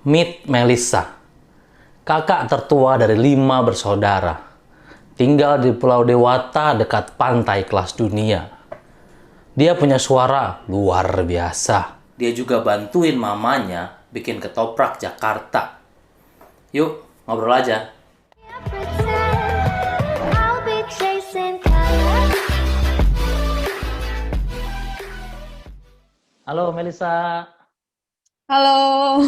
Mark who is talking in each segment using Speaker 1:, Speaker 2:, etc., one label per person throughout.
Speaker 1: Meet Melissa, kakak tertua dari 5 bersaudara. Tinggal di Pulau Dewata dekat pantai kelas dunia. Dia punya suara luar biasa. Dia juga bantuin mamanya bikin ketoprak Jakarta. Yuk, ngobrol aja. Halo Melissa.
Speaker 2: Halo.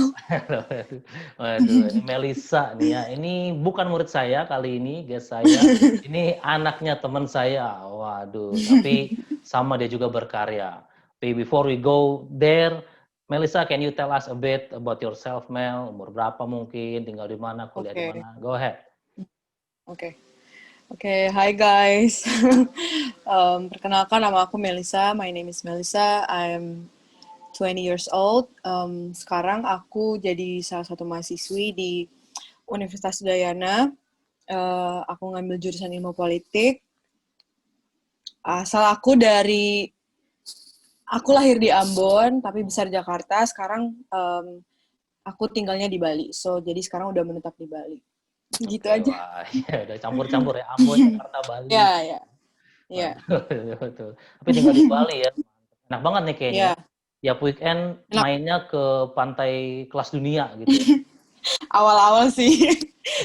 Speaker 1: Waduh, ini Melissa nih ya. Ini bukan murid saya kali ini, guys saya. Ini anaknya teman saya. Waduh, tapi sama dia juga berkarya. Tapi before we go there, Melissa, can you tell us a bit about yourself, Mel? Umur berapa mungkin, tinggal di mana, kuliah di
Speaker 2: Oke,
Speaker 1: mana? Go ahead.
Speaker 2: oke, oke. Hi guys. Perkenalkan nama aku Melissa. My name is Melissa. I'm 20 years old. Sekarang aku jadi salah satu mahasiswi di Universitas Udayana. Aku ngambil jurusan ilmu politik. Aku lahir di Ambon, tapi besar di Jakarta. Sekarang aku tinggalnya di Bali. Jadi sekarang udah menetap di Bali. Gitu
Speaker 1: Oke,
Speaker 2: aja.
Speaker 1: wah, ya udah campur-campur ya. Ambon, Jakarta, Bali.
Speaker 2: Ya, ya, ya.
Speaker 1: Waduh, betul. Tapi tinggal di Bali ya. Enak banget nih kayaknya ya.
Speaker 2: Ya,
Speaker 1: Tiap weekend
Speaker 2: enak.
Speaker 1: mainnya ke pantai kelas dunia gitu ya.
Speaker 2: Awal-awal sih.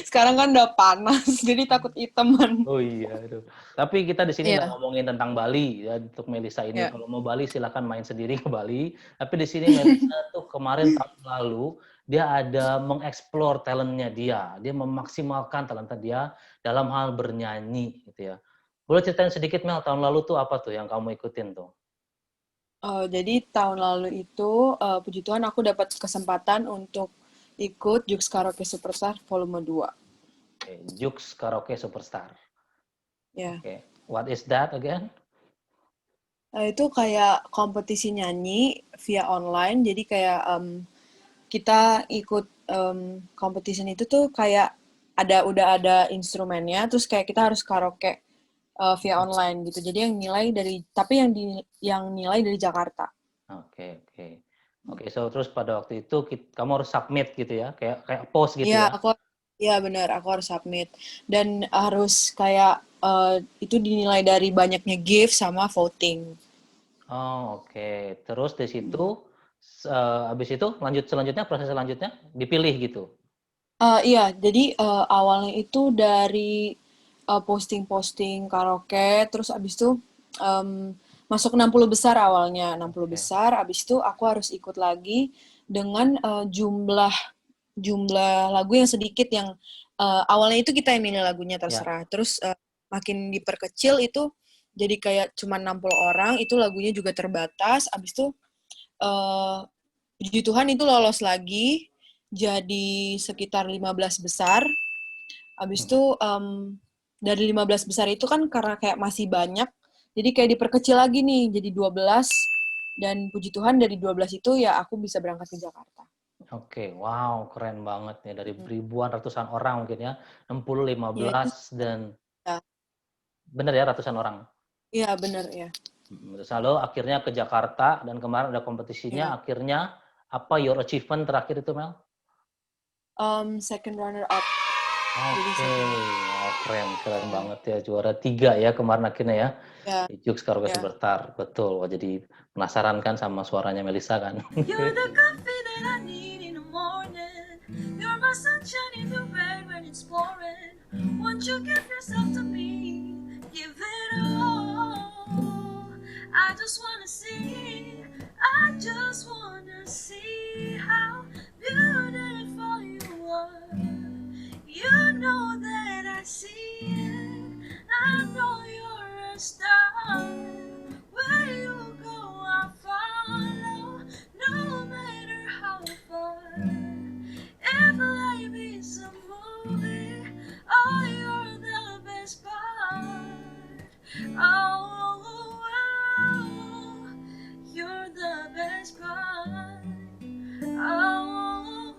Speaker 2: Sekarang kan udah panas, jadi takut iteman.
Speaker 1: Oh iya, aduh. Tapi kita di sini nggak
Speaker 2: Iya,
Speaker 1: ngomongin tentang Bali ya untuk Melisa ini.
Speaker 2: iya.
Speaker 1: Kalau mau Bali silakan main sendiri ke Bali. Tapi di sini Melisa tuh kemarin tahun lalu dia ada mengeksplor talentnya dia. Dia memaksimalkan talenta dia dalam hal bernyanyi gitu ya. Boleh ceritain sedikit Mel, tahun lalu tuh apa tuh yang kamu ikutin tuh?
Speaker 2: Jadi tahun lalu itu, puji Tuhan aku dapat kesempatan untuk ikut Jux Karaoke Superstar Volume 2.
Speaker 1: Oke, Jux Karaoke Superstar.
Speaker 2: Ya,
Speaker 1: Oke, what is that again?
Speaker 2: itu kayak kompetisi nyanyi via online. Jadi kayak kita ikut competition itu tuh kayak udah ada instrumennya, terus kayak kita harus karaoke via online gitu. Jadi yang nilai dari Jakarta.
Speaker 1: Oke, oke. Oke, so terus pada waktu itu kamu harus submit gitu ya, kayak kayak post gitu
Speaker 2: Iya,
Speaker 1: ya.
Speaker 2: iya benar, aku harus submit. Dan harus kayak itu dinilai dari banyaknya gift sama voting.
Speaker 1: Oh, oke. Terus di situ habis itu selanjutnya proses selanjutnya dipilih gitu.
Speaker 2: Iya, jadi awalnya itu dari posting-posting karaoke, terus abis itu em, masuk 60 besar awalnya, 60
Speaker 1: Oke.
Speaker 2: besar, abis itu aku harus ikut lagi dengan jumlah jumlah lagu yang sedikit yang awalnya itu kita yang milih lagunya
Speaker 1: Ya.
Speaker 2: terserah. Terus makin diperkecil itu jadi kayak cuma 60 orang, itu lagunya juga terbatas. Abis itu eh, puji Tuhan itu lolos lagi jadi sekitar 15 besar. Abis
Speaker 1: Mhm.
Speaker 2: itu dari 15 besar itu kan karena kayak masih banyak, jadi kayak diperkecil lagi nih jadi 12, dan puji Tuhan dari 12 itu ya aku bisa berangkat ke Jakarta.
Speaker 1: Oke, wow, keren banget ya dari ribuan ratusan orang mungkin ya. 60,
Speaker 2: Ya itu
Speaker 1: 15 dan
Speaker 2: ya,
Speaker 1: bener ya ratusan orang.
Speaker 2: iya bener ya.
Speaker 1: Terus lalu akhirnya ke Jakarta dan kemarin ada kompetisinya,
Speaker 2: Ya.
Speaker 1: akhirnya apa your achievement terakhir itu Mel?
Speaker 2: Second runner up. Jadi
Speaker 1: Oke,
Speaker 2: second.
Speaker 1: wah keren, keren
Speaker 2: Ya,
Speaker 1: banget ya juara 3 ya kemarin akhirnya ya.
Speaker 2: ya,
Speaker 1: Di Jux Karaoke
Speaker 2: ya.
Speaker 1: Superstar, betul. Wah jadi penasaran kan sama suaranya Melisa kan.
Speaker 2: You're the coffee that I need in the morning. You're my sunshine in the rain when it's pouring. Won't you give yourself to me? Give it all. I just wanna see. I just wanna see how beautiful you are. You know that I see it. I know you're a star. Where you go, I'll follow. No matter how far. If life is a movie, oh, you're the best part. Oh, oh, you're the best part. Oh,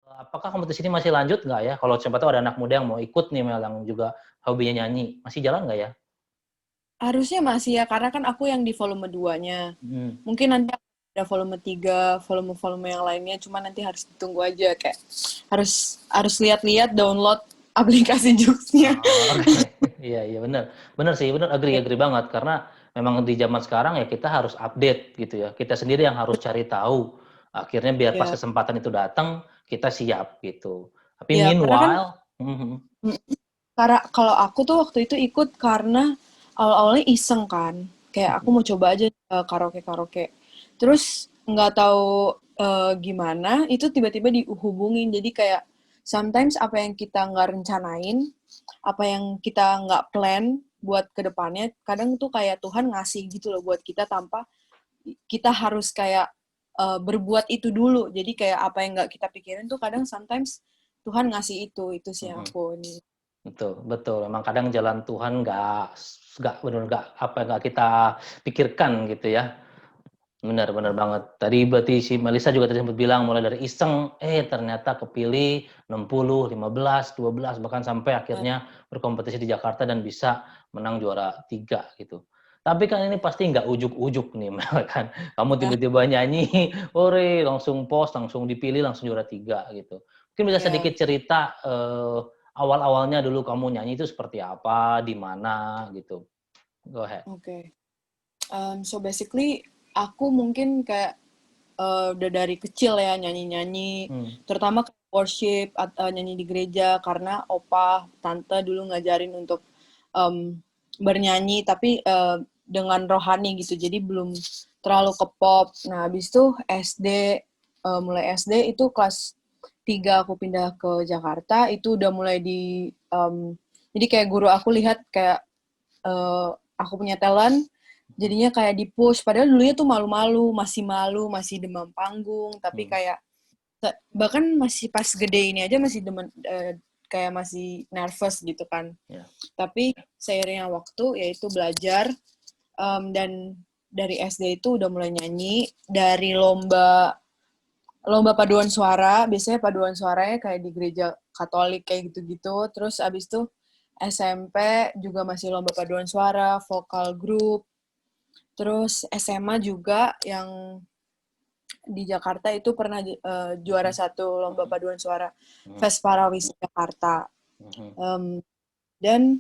Speaker 1: Apakah kompetisi ini masih lanjut nggak ya? Kalau siapa tahu ada anak muda yang mau ikut nih Mel yang juga hobinya nyanyi, masih jalan nggak ya?
Speaker 3: Harusnya masih ya, karena kan aku yang di volume 2-nya. Mungkin nanti ada volume 3, volume-volume yang lainnya, cuma nanti harus ditunggu aja, kayak harus lihat-lihat, download aplikasi Joox-nya.
Speaker 1: Oke. Iya, iya benar. Benar sih, benar agree banget karena memang di zaman sekarang ya kita harus update gitu ya. Kita sendiri yang harus cari tahu. Akhirnya biar pas
Speaker 3: Ya,
Speaker 1: kesempatan itu datang, kita siap gitu. Tapi
Speaker 3: ya, karena kan
Speaker 1: meanwhile,
Speaker 3: karena kalau aku tuh waktu itu ikut karena awal-awalnya iseng kan, kayak aku mau coba aja karaoke. Terus nggak tahu gimana, itu tiba-tiba dihubungin. Jadi kayak sometimes apa yang kita nggak rencanain, apa yang kita nggak plan buat kedepannya, kadang tuh kayak Tuhan ngasih gitu loh buat kita tanpa kita harus kayak berbuat itu dulu. Jadi kayak apa yang nggak kita pikirin tuh kadang sometimes Tuhan ngasih itu sih yang aku ini.
Speaker 1: betul, betul. Memang kadang jalan Tuhan nggak benar nggak kita pikirkan gitu ya. Benar, benar banget. Tadi berarti si Melisa juga tadi sempat bilang mulai dari iseng, ternyata kepilih 60, 15, 12, bahkan sampai akhirnya berkompetisi di Jakarta dan bisa menang juara 3 gitu. Tapi kan ini pasti nggak ujuk-ujuk nih, Mel kan. Kamu tiba-tiba nyanyi, ore, langsung post, langsung dipilih, langsung juara 3 gitu. Mungkin bisa sedikit cerita awal-awalnya dulu kamu nyanyi itu seperti apa, di mana gitu. Go ahead.
Speaker 3: Oke. So basically aku mungkin kayak udah dari kecil ya nyanyi-nyanyi, terutama worship nyanyi di gereja karena opa, tante dulu ngajarin untuk bernyanyi tapi dengan rohani gitu. Jadi belum terlalu ke pop. Nah, habis itu mulai SD itu kelas 3 aku pindah ke Jakarta, itu udah mulai jadi kayak guru aku lihat kayak aku punya talent, jadinya kayak di-push. Padahal dulunya tuh malu, masih demam panggung, tapi kayak bahkan masih pas gede ini aja masih kayak masih nervous gitu kan.
Speaker 1: Yeah.
Speaker 3: Tapi seiringnya waktu yaitu belajar dan dari SD itu udah mulai nyanyi, dari lomba paduan suara, biasanya paduan suaranya kayak di gereja Katolik kayak gitu-gitu. Terus abis itu SMP juga masih lomba paduan suara, vokal group. Terus SMA juga yang di Jakarta itu pernah juara 1 lomba paduan suara Vesparawis Jakarta. Dan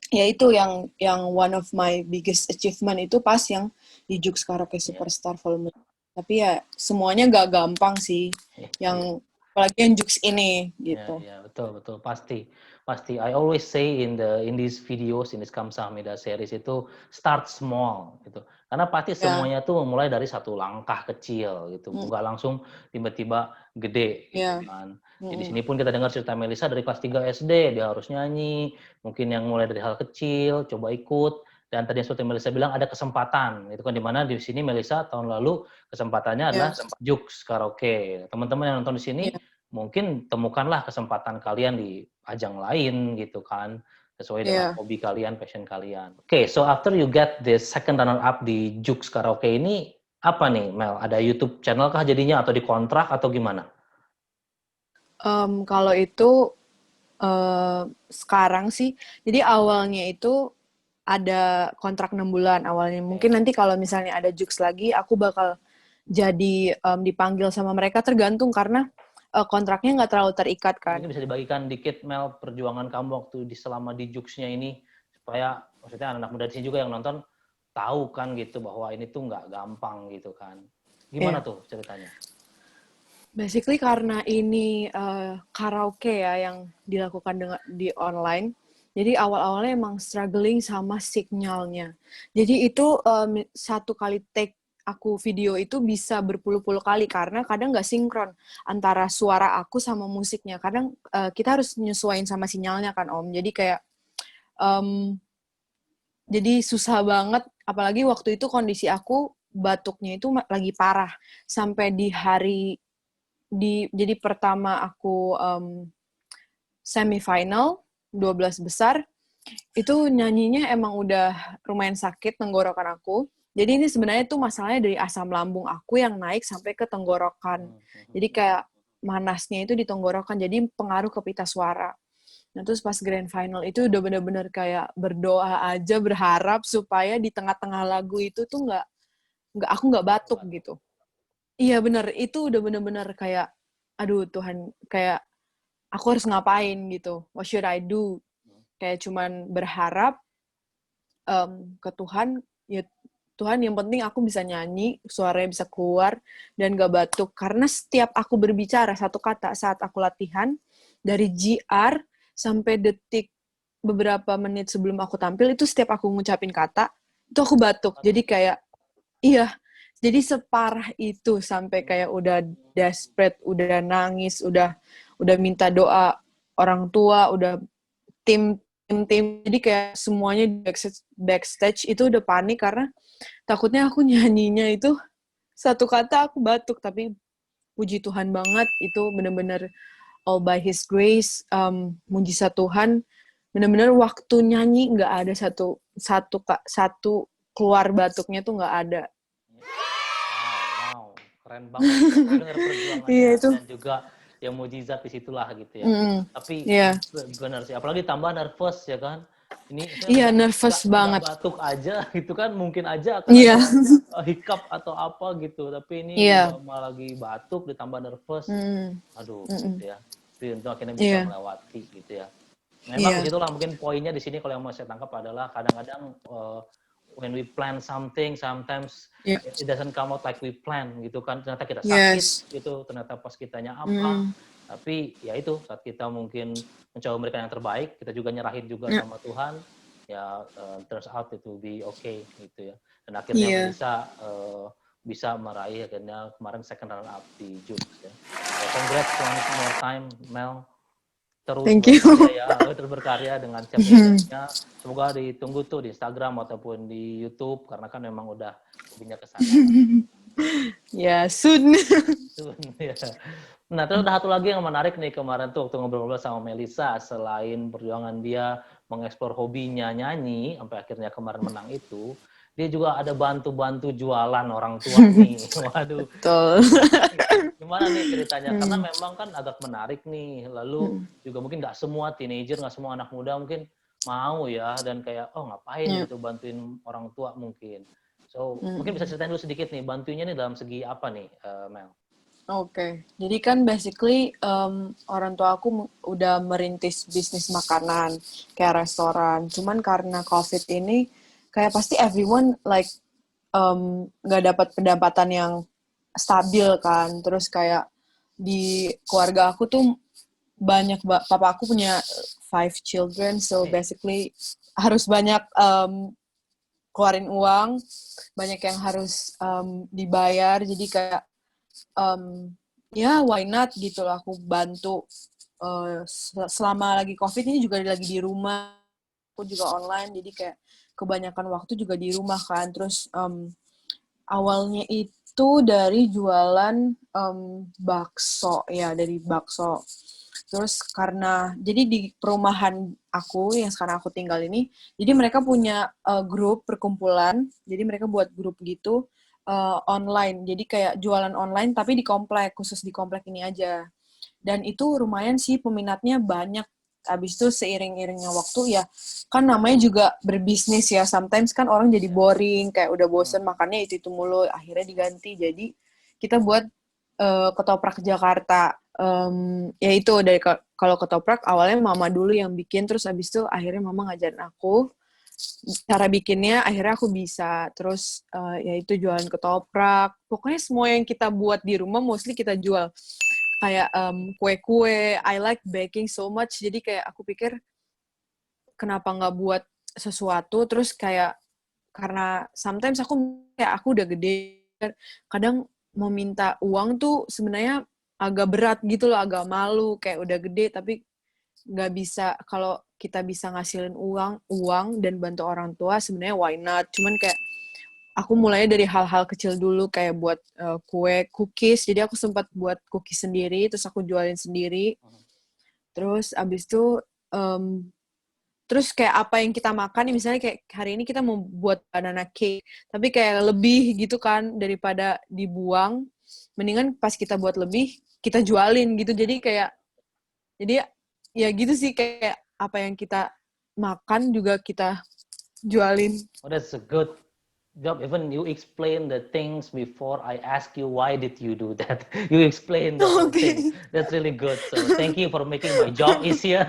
Speaker 3: ya itu yang one of my biggest achievement itu pas yang di Joox Karaoke Superstar Volume. Tapi ya semuanya gak gampang sih. Yang apalagi yang Joox ini gitu.
Speaker 1: Ya, betul pasti. I always say in these videos, in this Kamsa Hamida series itu start small gitu. Karena pasti semuanya tuh mulai dari satu langkah kecil gitu. Enggak langsung tiba-tiba gede gitu kan. Jadi sini pun kita dengar cerita Melisa dari kelas 3 SD, dia harus nyanyi, mungkin yang mulai dari hal kecil, coba ikut. Dan tadi seperti Melisa bilang ada kesempatan, itu kan dimana di sini Melisa tahun lalu kesempatannya adalah Joox Karaoke. Teman-teman yang nonton di sini mungkin temukanlah kesempatan kalian di ajang lain gitu kan, sesuai dengan hobi kalian, passion kalian. Oke, so after you get the second runner up di Joox Karaoke ini, apa nih Mel? Ada YouTube channel kah jadinya atau dikontrak atau gimana?
Speaker 3: Kalau itu sekarang sih, jadi awalnya itu ada kontrak 6 bulan awalnya. Mungkin nanti kalau misalnya ada Joox lagi, aku bakal jadi dipanggil sama mereka, tergantung karena kontraknya nggak terlalu terikat kan.
Speaker 1: Mungkin bisa dibagikan dikit Mel perjuangan kamu waktu selama di Joox-nya ini, supaya maksudnya anak-anak muda di sini juga yang nonton tahu kan gitu bahwa ini tuh nggak gampang gitu kan. Gimana tuh ceritanya?
Speaker 3: Basically karena ini karaoke ya yang dilakukan di online, jadi awal-awalnya emang struggling sama signalnya. Jadi itu satu kali take aku video itu bisa berpuluh-puluh kali karena kadang nggak sinkron antara suara aku sama musiknya. Kadang kita harus nyesuaiin sama sinyalnya kan Om. Jadi kayak jadi susah banget. Apalagi waktu itu kondisi aku batuknya itu lagi parah sampai jadi pertama aku semifinal 12 besar itu nyanyinya emang udah lumayan sakit tenggorokan aku. Jadi ini sebenarnya tuh masalahnya dari asam lambung aku yang naik sampai ke tenggorokan. Jadi kayak manasnya itu di tenggorokan, jadi pengaruh ke pita suara. Nah terus pas grand final itu udah bener-bener kayak berdoa aja, berharap supaya di tengah-tengah lagu itu tuh aku nggak batuk gitu. Iya bener, itu udah bener-bener kayak, aduh Tuhan, kayak aku harus ngapain gitu, what should I do? Kayak cuman berharap ke Tuhan, ya Tuhan yang penting aku bisa nyanyi, suaranya bisa keluar, dan gak batuk. Karena setiap aku berbicara satu kata saat aku latihan, dari GR sampai detik beberapa menit sebelum aku tampil, itu setiap aku ngucapin kata, itu aku batuk. Jadi kayak, iya, jadi separah itu sampai kayak udah desperate, udah nangis, udah minta doa orang tua, udah tim. Jadi kayak semuanya di backstage itu udah panik karena takutnya aku nyanyinya itu satu kata aku batuk, tapi puji Tuhan banget itu bener-bener all by His grace, mujizat Tuhan, bener-bener waktu nyanyi nggak ada satu keluar batuknya tuh nggak ada.
Speaker 1: Wow, keren banget. Aku dengar
Speaker 3: Iya
Speaker 1: perjuangannya
Speaker 3: itu.
Speaker 1: dan juga yang mujizat di situlah gitu ya. Tapi
Speaker 3: Iya.
Speaker 1: benar sih, apalagi tambah nervous ya kan. Ini
Speaker 3: Iya,
Speaker 1: nggak
Speaker 3: nervous
Speaker 1: nggak
Speaker 3: banget.
Speaker 1: batuk aja gitu kan, mungkin aja akan
Speaker 3: Iya.
Speaker 1: ada hiccup atau apa gitu. Tapi ini
Speaker 3: Iya.
Speaker 1: udah malah lagi batuk ditambah nervous. Aduh gitu ya. Tapi untuk akhirnya bisa
Speaker 3: Iya.
Speaker 1: melewati gitu ya. Memang
Speaker 3: Iya.
Speaker 1: disitulah mungkin poinnya di sini kalau yang mau saya tangkap adalah kadang-kadang when we plan something, sometimes
Speaker 3: Iya.
Speaker 1: it doesn't come out like we plan gitu kan. Ternyata kita sakit
Speaker 3: Yes.
Speaker 1: gitu, ternyata pas kitanya apa. Tapi ya itu saat kita mungkin mencoba memberikan yang terbaik, kita juga nyerahin juga
Speaker 3: Iya.
Speaker 1: sama Tuhan. Ya turns out it will be okay gitu ya. Dan akhirnya
Speaker 3: Iya.
Speaker 1: Melissa bisa meraih akhirnya kemarin second runner up di Jukes ya. So, congrats one more time Mel. Terus
Speaker 3: Thank you.
Speaker 1: berkarya ya, terus berkarya dengan chapter-nya. Semoga ditunggu tuh di Instagram ataupun di YouTube karena kan memang udah hobinya ke sana.
Speaker 3: Ya, soon.
Speaker 1: Ya. Nah, terus ada satu lagi yang menarik nih kemarin tuh waktu ngobrol-ngobrol sama Melissa, selain perjuangan dia mengeksplor hobinya nyanyi sampai akhirnya kemarin menang itu, dia juga ada bantu-bantu jualan orang tua nih. Waduh.
Speaker 3: Betul.
Speaker 1: Gimana nih ceritanya? Karena memang kan agak menarik nih. Lalu juga mungkin nggak semua teenager, nggak semua anak muda mungkin mau ya. Dan kayak, oh ngapain
Speaker 3: Iya.
Speaker 1: gitu bantuin orang tua mungkin. So, mungkin bisa ceritain dulu sedikit nih, bantuinnya nih dalam segi apa nih, Mel?
Speaker 3: Oke, jadi kan basically orang tua aku udah merintis bisnis makanan kayak restoran. Cuman karena COVID ini kayak pasti everyone like nggak dapat pendapatan yang stabil kan. Terus kayak di keluarga aku tuh banyak, papa aku punya 5 children, so basically harus banyak keluarin uang, banyak yang harus dibayar. Jadi kayak ya why not gitu loh, aku bantu selama lagi COVID ini juga lagi di rumah, aku juga online, jadi kayak kebanyakan waktu juga di rumah kan. Terus awalnya itu dari jualan bakso ya, dari bakso. Terus karena jadi di perumahan aku yang sekarang aku tinggal ini, jadi mereka punya grup perkumpulan, jadi mereka buat grup gitu online, jadi kayak jualan online tapi di komplek, khusus di komplek ini aja. Dan itu lumayan sih peminatnya banyak. Abis itu seiring-iringnya waktu ya, kan namanya juga berbisnis ya, sometimes kan orang jadi boring, kayak udah bosen makannya itu mulu, akhirnya diganti. Jadi kita buat ketoprak Jakarta. Ya itu dari kalau ketoprak awalnya mama dulu yang bikin, terus abis itu akhirnya mama ngajarin aku cara bikinnya, akhirnya aku bisa. Terus ya itu jualan ketoprak, pokoknya semua yang kita buat di rumah mostly kita jual. Kayak kue-kue, I like baking so much, jadi kayak aku pikir kenapa nggak buat sesuatu. Terus kayak karena sometimes aku udah gede, kadang mau minta uang tuh sebenarnya agak berat gitu loh, agak malu, kayak udah gede tapi nggak bisa. Kalau kita bisa ngasilin uang dan bantu orang tua, sebenarnya why not. Cuman kayak aku mulainya dari hal-hal kecil dulu, kayak buat kue, cookies. Jadi aku sempat buat cookies sendiri, terus aku jualin sendiri. Terus abis itu terus kayak apa yang kita makan, misalnya kayak hari ini kita mau buat banana cake, tapi kayak lebih gitu kan, daripada dibuang, mendingan pas kita buat lebih, kita jualin gitu. Jadi kayak, jadi ya gitu sih, kayak apa yang kita makan juga kita jualin.
Speaker 1: Oh, that's a good job. Even you explain the things before I ask you why did you do that. You explain the whole thing.
Speaker 3: Oke.
Speaker 1: That's really good. So thank you for making my job easier.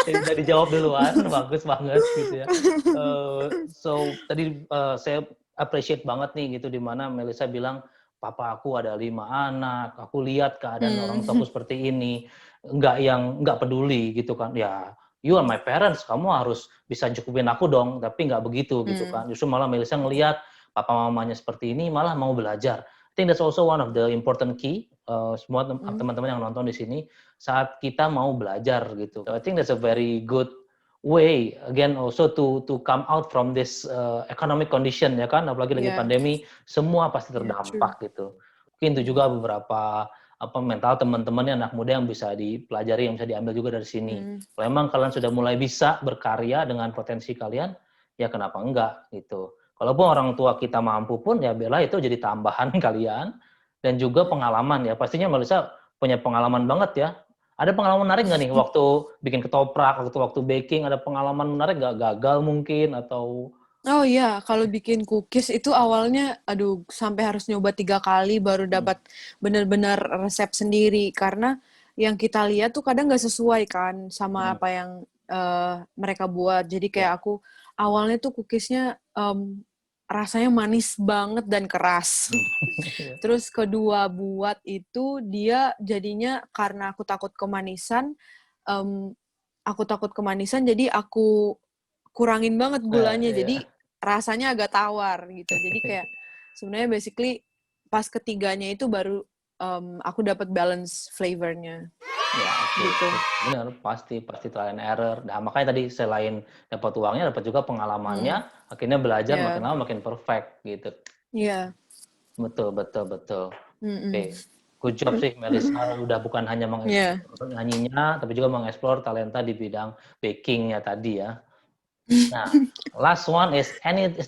Speaker 1: Udah dijawab duluan, bagus banget gitu ya. So tadi saya appreciate banget nih gitu di mana Melissa bilang papa aku ada 5 anak, aku lihat keadaan orang tuaku seperti ini, nggak peduli gitu kan. Ya, you are my parents, kamu harus bisa cukupin aku dong, tapi nggak begitu gitu kan. Justru malah Melissa ngelihat papa mamanya seperti ini malah mau belajar. I think that's also one of the important key semua teman-teman yang nonton di sini saat kita mau belajar gitu. So I think that's a very good way again also to come out from this economic condition ya kan, apalagi lagi
Speaker 3: Yeah.
Speaker 1: pandemi, semua pasti
Speaker 3: Yeah,
Speaker 1: terdampak gitu. Mungkin itu juga beberapa mental teman-teman anak muda yang bisa dipelajari, yang bisa diambil juga dari sini. Kalau emang kalian sudah mulai bisa berkarya dengan potensi kalian, ya kenapa enggak gitu. Kalaupun orang tua kita mampu pun, ya bela itu jadi tambahan kalian dan juga pengalaman ya. Pastinya Melissa punya pengalaman banget ya. Ada pengalaman menarik nggak nih waktu bikin ketoprak, waktu baking, ada pengalaman menarik nggak, gagal mungkin atau
Speaker 3: Oh iya, kalau bikin cookies itu awalnya, aduh, sampai harus nyoba 3 kali baru dapat benar-benar resep sendiri. Karena yang kita lihat tuh kadang nggak sesuai kan sama apa yang mereka buat. Jadi kayak aku awalnya tuh cookiesnya rasanya manis banget dan keras. Terus kedua buat itu dia jadinya karena aku takut kemanisan, jadi aku kurangin banget gulanya. Jadi rasanya agak tawar gitu. Jadi kayak sebenarnya basically pas ketiganya itu baru aku dapat balance flavornya.
Speaker 1: ya oke.
Speaker 3: Gitu.
Speaker 1: Benar, pasti trial and error. Nah, makanya tadi selain dapat uangnya, dapat juga pengalamannya, akhirnya belajar makin lama makin perfect gitu.
Speaker 3: Iya.
Speaker 1: Betul. Oke. Good job sih Melissa, udah bukan hanya mengeksplor nyanyinya, tapi juga mengeksplor talenta di bidang bakingnya tadi ya. Nah, last one is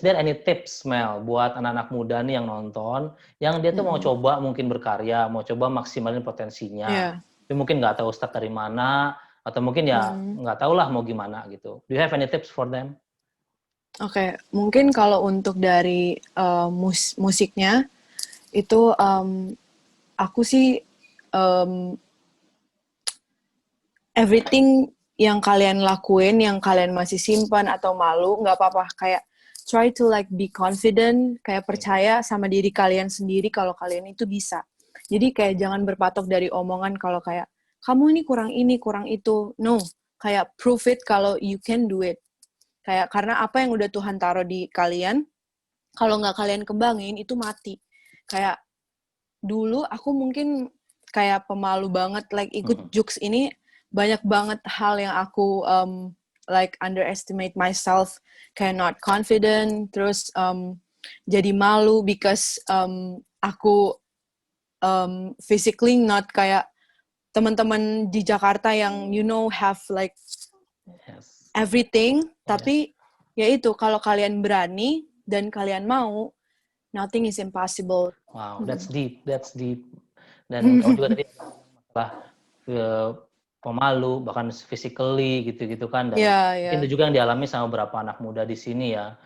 Speaker 1: there any tips Mel buat anak-anak muda nih yang nonton, yang dia tuh mau coba mungkin berkarya, mau coba maksimalin potensinya, tapi mungkin nggak tahu start dari mana, atau mungkin ya nggak tahu lah mau gimana gitu. Do you have any tips for them?
Speaker 3: Oke, mungkin kalau untuk dari musiknya itu aku sih everything yang kalian lakuin, yang kalian masih simpan atau malu, nggak apa-apa. Kayak try to like be confident, kayak percaya sama diri kalian sendiri kalau kalian itu bisa. Jadi kayak jangan berpatok dari omongan kalau kayak kamu ini, kurang itu. No, kayak prove it kalau you can do it. Kayak karena apa yang udah Tuhan taruh di kalian, kalau nggak kalian kembangin itu mati. Kayak dulu aku mungkin kayak pemalu banget, like ikut Jux ini banyak banget hal yang aku like underestimate myself, kayak not confident, terus jadi malu because aku physically not kayak teman-teman di Jakarta yang have like everything, tapi ya itu kalau kalian berani dan kalian mau, nothing is impossible.
Speaker 1: Wow, that's deep. Dan kamu juga tadi masalah pemalu, bahkan physically gitu-gitu kan. Dan mungkin itu juga yang dialami sama beberapa anak muda di sini ya.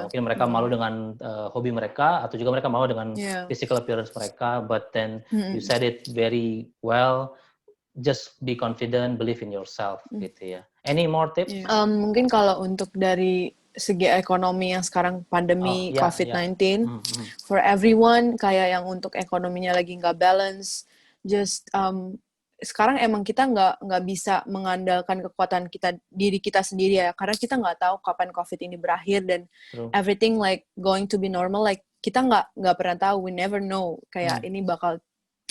Speaker 1: Mungkin mereka malu dengan hobi mereka, atau juga mereka malu dengan physical appearance mereka. But then you said it very well. Just be confident, believe in yourself gitu ya. Any more tips?
Speaker 3: Mungkin kalau untuk dari segi ekonomi yang sekarang pandemi COVID-19, for everyone kayak yang untuk ekonominya lagi nggak balance, just sekarang emang kita nggak bisa mengandalkan kekuatan diri kita sendiri ya, karena kita nggak tahu kapan COVID ini berakhir dan everything like going to be normal, like kita nggak pernah tahu, we never know kayak ini bakal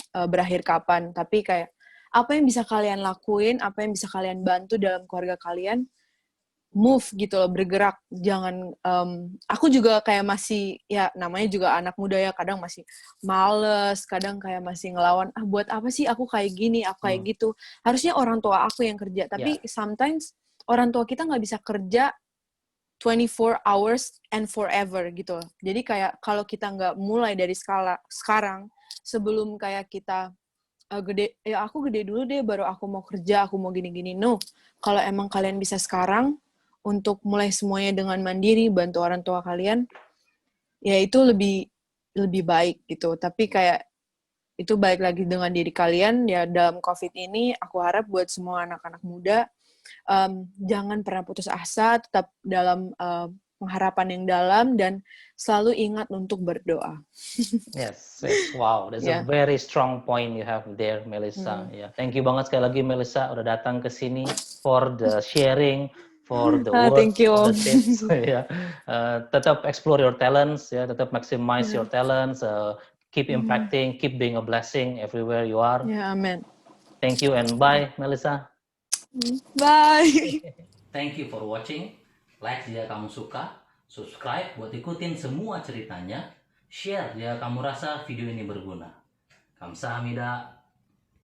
Speaker 3: berakhir kapan. Tapi kayak apa yang bisa kalian lakuin, apa yang bisa kalian bantu dalam keluarga kalian, move gitu loh, bergerak. Jangan, aku juga kayak masih, ya namanya juga anak muda ya, kadang masih males, kadang kayak masih ngelawan, buat apa sih aku kayak gini, aku kayak gitu. Harusnya orang tua aku yang kerja, tapi sometimes orang tua kita nggak bisa kerja 24 hours and forever gitu loh. Jadi kayak kalau kita nggak mulai dari sekarang, sebelum kayak kita aku gede dulu deh, baru aku mau kerja, aku mau gini-gini. No, kalau emang kalian bisa sekarang untuk mulai semuanya dengan mandiri, bantu orang tua kalian, ya itu lebih baik gitu. Tapi kayak itu balik lagi dengan diri kalian ya. Dalam COVID ini aku harap buat semua anak-anak muda, jangan pernah putus asa, tetap dalam pengharapan yang dalam, dan selalu ingat untuk berdoa.
Speaker 1: Yes, yes, wow, that's a
Speaker 3: Ya.
Speaker 1: very strong point you have there, Melissa. Ya, thank you banget sekali lagi, Melissa, udah datang ke sini for the sharing, for the words,
Speaker 3: Thank you.
Speaker 1: for the tips. Ya, tetap explore your talents, ya, tetap maximize your talents, keep impacting, keep being a blessing everywhere you are.
Speaker 3: Ya, amin.
Speaker 1: Thank you and bye, Melissa.
Speaker 3: Bye.
Speaker 1: Thank you for watching. Like jika kamu suka, subscribe buat ikutin semua ceritanya, share jika kamu rasa video ini berguna. Kamsahamnida.